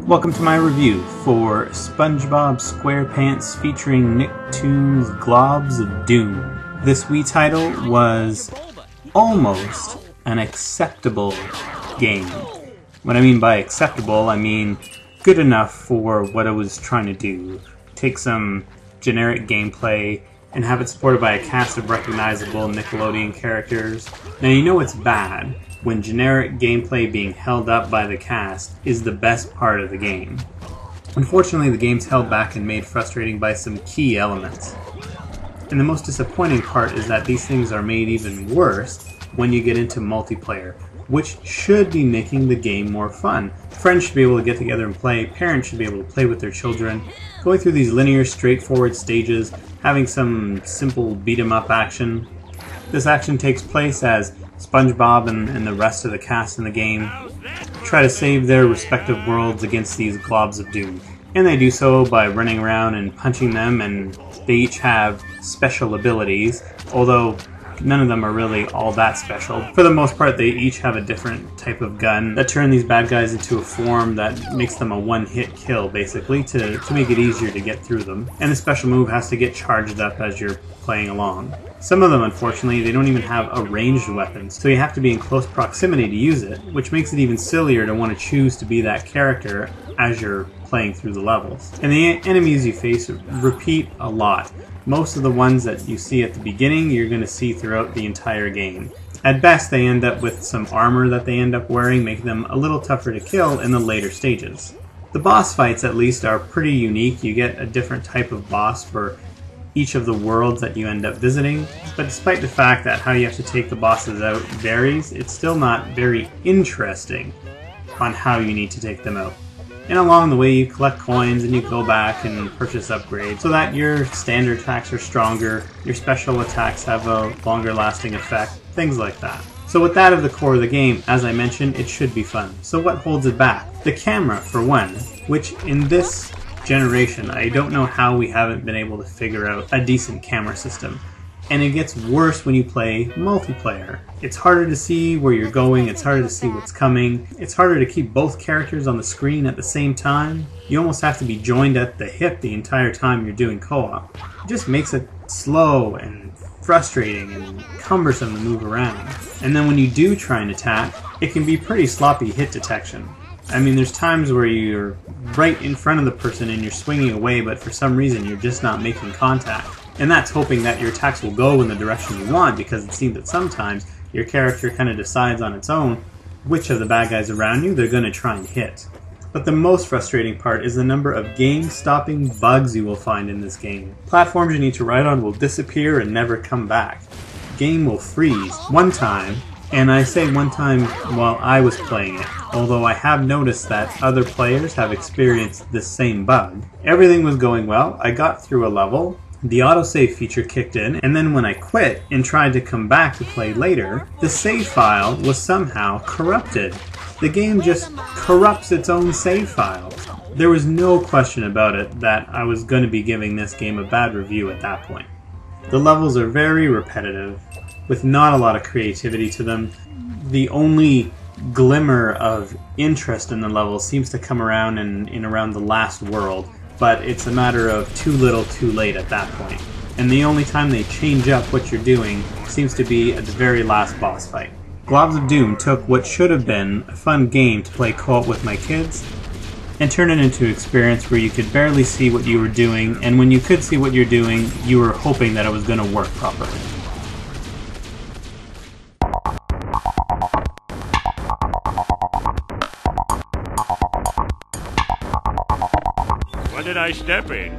Welcome to my review for Spongebob Squarepants featuring Nicktoons Globs of Doom. This wee title was almost an acceptable game. What I mean by acceptable, I mean good enough for what it was trying to do. Take some generic gameplay and have it supported by a cast of recognizable Nickelodeon characters. Now you know it's bad when generic gameplay being held up by the cast is the best part of the game. Unfortunately, the game's held back and made frustrating by some key elements. And the most disappointing part is that these things are made even worse when you get into multiplayer, which should be making the game more fun. Friends should be able to get together and play, parents should be able to play with their children. Going through these linear, straightforward stages, having some simple beat-em-up action. This action takes place as Spongebob and the rest of the cast in the game try to save their respective worlds against these globs of doom. And they do so by running around and punching them, and they each have special abilities, although none of them are really all that special. For the most part, they each have a different type of gun that turn these bad guys into a form that makes them a one-hit kill, basically, to make it easier to get through them. And the special move has to get charged up as you're playing along. Some of them, unfortunately, they don't even have a ranged weapon, so you have to be in close proximity to use it, which makes it even sillier to want to choose to be that character as you're playing through the levels. And the enemies you face repeat a lot. Most of the ones that you see at the beginning, you're going to see throughout the entire game. At best, they end up with some armor that they end up wearing, making them a little tougher to kill in the later stages. The boss fights, at least, are pretty unique. You get a different type of boss for each of the worlds that you end up visiting, but despite the fact that how you have to take the bosses out varies, it's still not very interesting on how you need to take them out. And along the way you collect coins and you go back and purchase upgrades so that your standard attacks are stronger, your special attacks have a longer lasting effect, things like that. So with that at the core of the game, as I mentioned, it should be fun. So what holds it back? The camera, for one, which in this generation, I don't know how we haven't been able to figure out a decent camera system. And it gets worse when you play multiplayer. It's harder to see where you're going, it's harder to see what's coming, it's harder to keep both characters on the screen at the same time. You almost have to be joined at the hip the entire time you're doing co-op. It just makes it slow and frustrating and cumbersome to move around. And then when you do try and attack, it can be pretty sloppy hit detection. I mean, there's times where you're right in front of the person and you're swinging away, but for some reason you're just not making contact. And that's hoping that your attacks will go in the direction you want, because it seems that sometimes your character kind of decides on its own which of the bad guys around you they're going to try and hit. But the most frustrating part is the number of game-stopping bugs you will find in this game. Platforms you need to ride on will disappear and never come back. The game will freeze one time, and I say one time while I was playing it, although I have noticed that other players have experienced this same bug. Everything was going well, I got through a level, the autosave feature kicked in, and then when I quit and tried to come back to play later, the save file was somehow corrupted. The game just corrupts its own save files. There was no question about it that I was going to be giving this game a bad review at that point. The levels are very repetitive, with not a lot of creativity to them. The only glimmer of interest in the level seems to come around in around the last world, but it's a matter of too little too late at that point. And the only time they change up what you're doing seems to be at the very last boss fight. Globs of Doom took what should have been a fun game to play co-op with my kids and turned it into an experience where you could barely see what you were doing, and when you could see what you're doing, you were hoping that it was going to work properly. What did I step in?